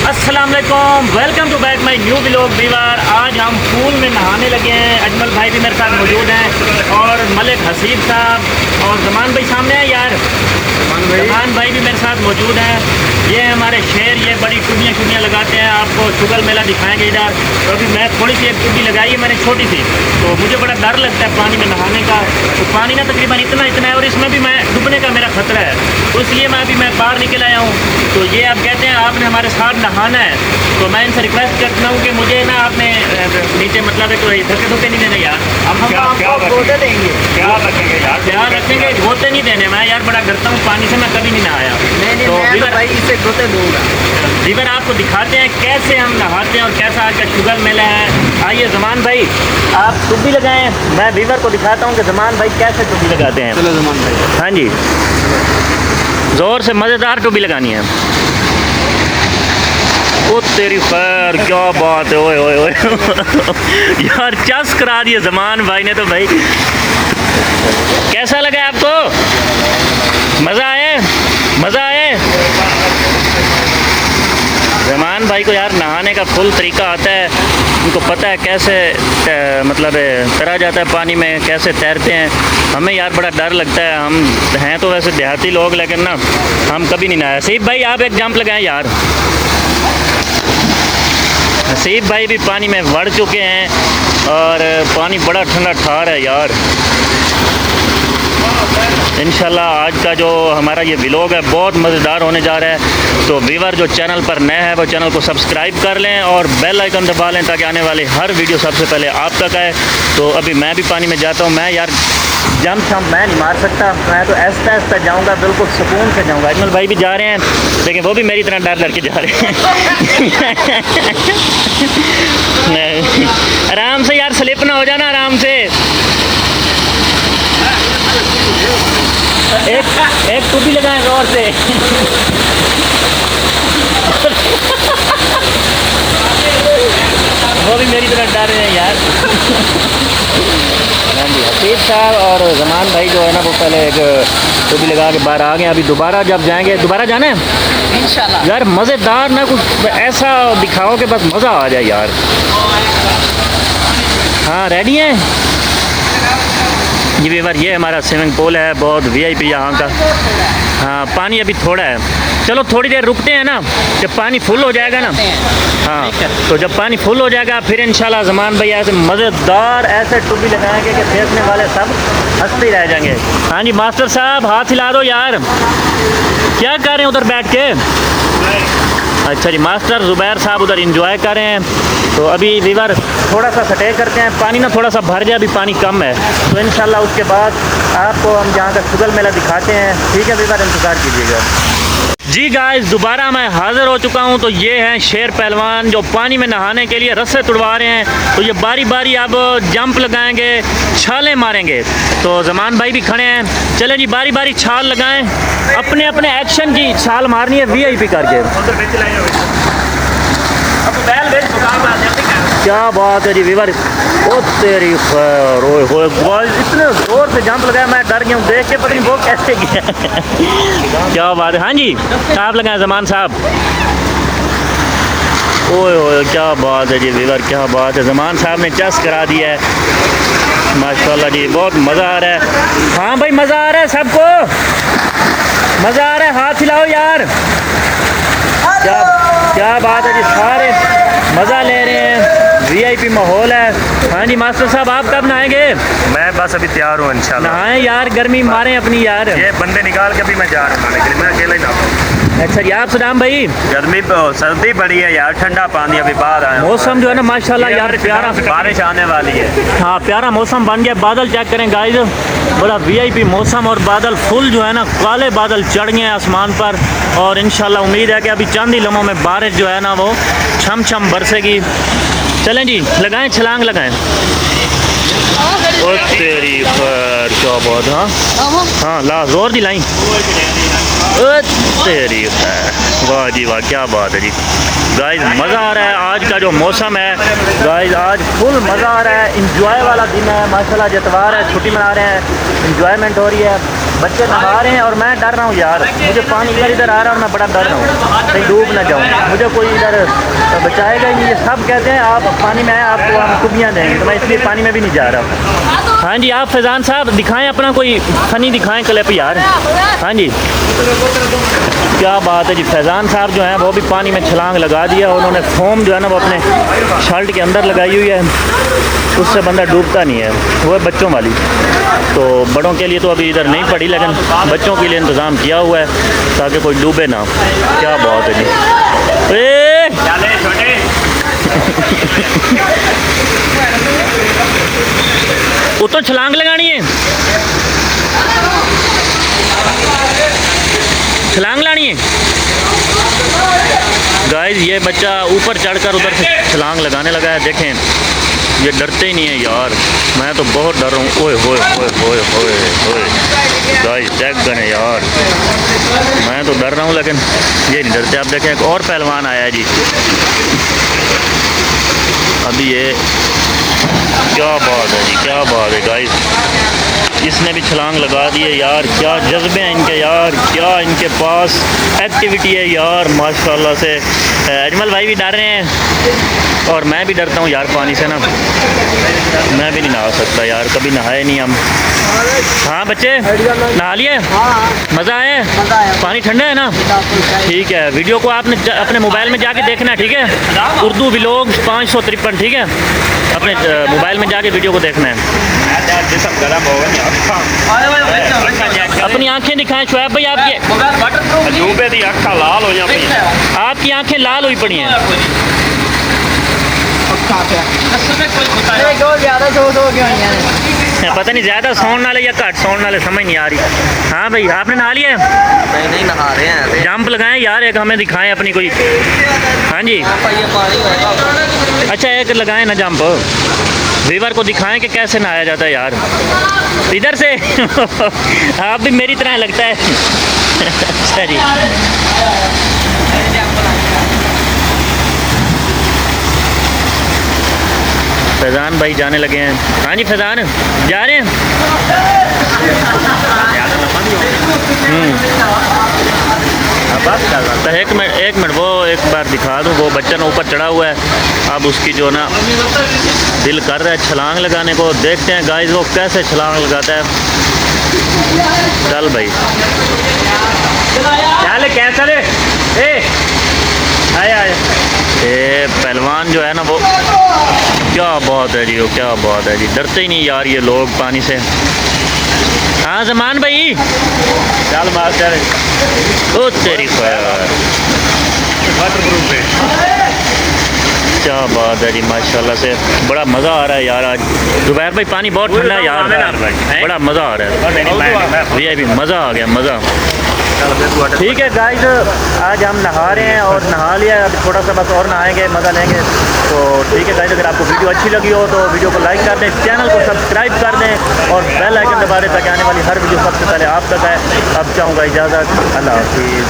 अस्सलाम वालेकुम, welcome to back my new vlog viewer. आज हम पूल में नहाने लगे हैं। अजमल भाई भी मेरे साथ मौजूद हैं और मलिक हसीब साहब और जमान भाई सामने हैं यार। जमान भाई भी मेरे साथ मौजूद हैं। ये हमारे शेर, ये बड़ी टुबियाँ लगाते हैं। आपको शुगर मेला दिखाएंगे इधर। तो अभी मैं थोड़ी सी एक टुबी लगाई है मैंने, छोटी सी। तो मुझे बड़ा डर लगता है पानी में नहाने का। तो पानी ना तकरीबन इतना है और इसमें भी मैं डूबने का मेरा खतरा है, तो इसलिए मैं बाहर निकल आया हूँ। तो ये आप कहते हैं आपने हमारे साथ नहाना है, तो मैं इनसे रिक्वेस्ट करता हूँ कि मुझे ना आपने नीचे मतलब है कोई धक्के नहीं देने यार। हम गोते देंगे, क्या रखेंगे, गोते नहीं देने। मैं यार बड़ा डरता हूँ पानी से, मैं कभी नहीं नहाया। तो भाई इससे गोते दूंगा। रिवर आपको दिखाते हैं कैसे हम नहाते हैं और कैसा आज का शुगर मेला है। आइए जमान भाई आप टुब्बी लगाएं, मैं वीवर को दिखाता हूँ कि जमान भाई कैसे टुब्बी लगाते हैं। चलो जमान भाई। हाँ जी, ज़ोर से मज़ेदार टुब्बी लगानी है। ओ तेरी खैर, क्या बात है। ओए ओए ओए यार चस करा दिए जमान भाई ने। तो भाई कैसा लगा आपको? मज़ा आए? मज़ा आए? जमान भाई को यार नहाने का फुल तरीका आता है। उनको पता है कैसे मतलब तैरा जाता है पानी में, कैसे तैरते हैं। हमें यार बड़ा डर लगता है। हम हैं तो वैसे देहाती लोग, लेकिन ना हम कभी नहीं नहाया। हसीब भाई आप एक जंप लगाएं यार। हसीब भाई भी पानी में बढ़ चुके हैं और पानी बड़ा ठंडा ठार है यार। इंशाल्लाह आज का जो हमारा ये व्लॉग है बहुत मज़ेदार होने जा रहा है। तो व्यूअर जो चैनल पर नए हैं वो चैनल को सब्सक्राइब कर लें और बेल आइकन दबा लें ताकि आने वाली हर वीडियो सबसे पहले आप तक आए। तो अभी मैं भी पानी में जाता हूँ। मैं यार जंप मैं नहीं मार सकता, मैं तो ऐसा जाऊँगा, बिल्कुल सुकून से जाऊँगा। अजमल भाई भी जा रहे हैं, लेकिन वो भी मेरी तरह डर के जा रहे हैं। आराम से यार, स्लिप ना हो जाना, आराम से। एक टूपी लगाएं जोर से। वो भी मेरी तरह डर रहे हैं यार। हसीब साहब और जमान भाई जो है ना वो पहले एक टोपी लगा के बाहर आ गए। अभी दोबारा जब जाएंगे, दोबारा जाना है इंशाल्लाह। यार मज़ेदार ना कुछ ऐसा दिखाओ कि बस मज़ा आ जाए यार। हाँ रेडी हैं जी व्यूअर। ये हमारा स्विमिंग पूल है, बहुत वीआईपी यहाँ का। हाँ पानी अभी थोड़ा है, चलो थोड़ी देर रुकते हैं ना, जब पानी फुल हो जाएगा ना। हाँ तो जब पानी फुल हो जाएगा फिर इंशाल्लाह जमान भाई ऐसे मज़ेदार ऐसे टुब्बी लगाएंगे कि देखने वाले सब हंसते ही रह जाएंगे। हाँ जी मास्टर साहब हाथ हिला दो यार। क्या कर रहे हैं उधर बैठ के? अच्छा जी, मास्टर ज़ुबैर साहब उधर इंजॉय कर रहे हैं। तो अभी रिवर थोड़ा सा स्टे करते हैं, पानी ना थोड़ा सा भर जाए, अभी पानी कम है। तो इंशाल्लाह उसके बाद आपको हम जहाँ का शुगर मेला दिखाते हैं। ठीक है रिवर, इंतज़ार कीजिएगा। जी गाइस, दोबारा मैं हाज़िर हो चुका हूँ। तो ये हैं शेर पहलवान जो पानी में नहाने के लिए रस्से तुड़वा रहे हैं। तो ये बारी बारी अब जंप लगाएंगे, छालें मारेंगे। तो जमान भाई भी खड़े हैं, चलें जी बारी बारी छाल लगाएं। अपने अपने एक्शन की छाल मारनी है वीआईपी करके। क्या बात है जी व्यूअर। ओ तेरी खैर, ओए होए इतने जोर से जंप लगाया मैं डर गया हूँ देख के, पता नहीं वो कैसे गया। क्या बात है। हाँ जी आप लगाएं जमान साहब। ओए ओए क्या बात है जी व्यूअर, क्या बात है। जमान साहब ने चस करा दिया है माशाल्लाह जी, बहुत मज़ा आ रहा है। हाँ भाई मज़ा आ रहा है, सबको मज़ा आ रहा है, हाथ हिलाओ यार। क्या बात है जी, सारे मज़ा ले रहे हैं, वीआईपी माहौल है। हाँ जी मास्टर साहब आप कब नहाएंगे? मैं बस अभी तैयार हूँ इंशाल्लाह। नहाएं यार, गर्मी मारें अपनी यार। ये बंदे निकाल के भी मैं जा रहा हूँ नहाने के लिए, मैं अकेला ही नहाऊँ। अच्छा जी आप सदाम भाई? गर्मी सर्दी बड़ी है यार, ठंडा पानी अभी बाहर आया। मौसम जो है ना माशाल्लाह यार प्यारा, बारिश आने वाली है। हाँ प्यारा मौसम बन गया। बादल चेक करें गाइस, बड़ा वीआईपी मौसम और बादल फुल जो है ना, काले बादल चढ़ गए हैं आसमान पर। और इंशाल्लाह उम्मीद है कि अभी चंद ही लम्हों में बारिश जो है ना वो छम छम बरसेगी। चलें जी लगाएं, छलांग लगाएं। ओ तेरी खैर, क्या बात। हाँ हाँ ला जोर दिलाई। ओ तेरी खैर, वाह जी वाह, क्या बात है जी। गाइस मज़ा आ रहा है, आज का जो मौसम है गाइस आज फुल मज़ा आ रहा है। इंजॉय वाला दिन है माशाल्लाह, इतवार है, छुट्टी मना रहे हैं, इंजॉयमेंट हो रही है। बच्चे नहा रहे हैं और मैं डर रहा हूँ यार, मुझे पानी इधर आ रहा है और मैं बड़ा डर रहा हूँ कहीं डूब ना जाऊँ, मुझे कोई इधर बचाएगा ही नहीं। ये सब कहते हैं आप पानी में आए आपको हम कुबियाँ देंगे, तो मैं इसलिए पानी में भी नहीं जा रहा। हाँ जी, आप फैज़ान साहब दिखाएं अपना कोई फ़नी दिखाएं क्लिप यार। हाँ जी, क्या बात है जी। फैज़ान साहब जो हैं वो भी पानी में छलांग लगा दिया, उन्होंने फोम जो है ना वो अपने शर्ट के अंदर लगाई हुई है, उससे बंदा डूबता नहीं है, वो है बच्चों वाली। तो बड़ों के लिए तो अभी इधर नहीं पड़ी, लेकिन बच्चों के लिए इंतज़ाम किया हुआ है ताकि कोई डूबे ना। क्या बात है जी। वो तो छलांग लगानी है, छलांग लानी है गाइस। ये बच्चा ऊपर चढ़कर उधर से छलांग लगाने लगा है, देखें ये डरते ही नहीं है यार, मैं तो बहुत डर रहा हूँ। ओए होए होए होए होए होए गाइस, चेक करें यार, मैं तो डर रहा हूँ लेकिन ये नहीं डरते। आप देखें एक और पहलवान आया है जी अभी, ये क्या बात है जी, क्या बात है गाइस, इसने भी छलांग लगा दी है यार। क्या जज्बे हैं इनके यार, क्या इनके पास एक्टिविटी है यार माशाल्लाह से। अजमल भाई भी डर रहे हैं और मैं भी डरता हूँ यार पानी से ना, मैं भी नहीं नहा सकता यार, कभी नहाए नहीं हम। हाँ बच्चे नहा लिए, मज़ा आया? पानी ठंडा है ना? ठीक है, वीडियो को आपने अपने मोबाइल में जाके देखना है, ठीक है? उर्दू व्लॉग 553, ठीक है? अपने मोबाइल में जाके वीडियो को देखना है। अपनी आंखें दिखाएं शुएब भाई, आपकी डूबे दी अखा लाल हो जाती है, आपकी आंखें लाल हुई पड़ी हैं। पता नहीं ज़्यादा सोने वाले या घट सोने वाले, समझ नहीं आ रही। हाँ भाई, आपने नहा लिया? नहीं नहा रहे हैं। जंप लगाएं यार, एक हमें दिखाएं अपनी कोई। हाँ जी, अच्छा एक लगाएं ना जंप, व्यूअर को दिखाएं कि कैसे नहाया जाता है यार। इधर से आप भी मेरी तरह लगता है। अच्छा जी, फैज़ान भाई जाने लगे हैं। हाँ जी फैज़ान जा रहे हैं। तो एक मिनट वो एक बार दिखा दूँ, वो बच्चा ना ऊपर चढ़ा हुआ है, अब उसकी जो ना दिल कर रहा है छलांग लगाने को, देखते हैं गाइस वो कैसे छलांग लगाता है। चल भाई, चल कैसा रे, आया ये पहलवान जो है ना वो, क्या बात है जी, वो क्या बात है जी, डरते ही नहीं यार ये लोग पानी से। हाँ जमान भाई चल मास्टर, ओ तेरी खैर, क्या बात है जी माशाल्लाह से, बड़ा मज़ा आ रहा है यार आज। जुबैर भाई पानी बहुत ठंडा है यार, बड़ा मज़ा आ रहा है, ये भी मज़ा आ गया, मज़ा। ठीक है गाइस, आज हम नहा रहे हैं और नहा लिया, अब थोड़ा सा बस और नहाएंगे, मज़ा लेंगे। तो ठीक है गाइस, अगर आपको वीडियो अच्छी लगी हो तो वीडियो को लाइक कर दें, चैनल को सब्सक्राइब कर दें और बेल आइकन दबा दें ताकि आने वाली हर वीडियो सबसे पहले आप तक आए। अब चाहूँगा इजाज़त, अल्लाह हाफिज़।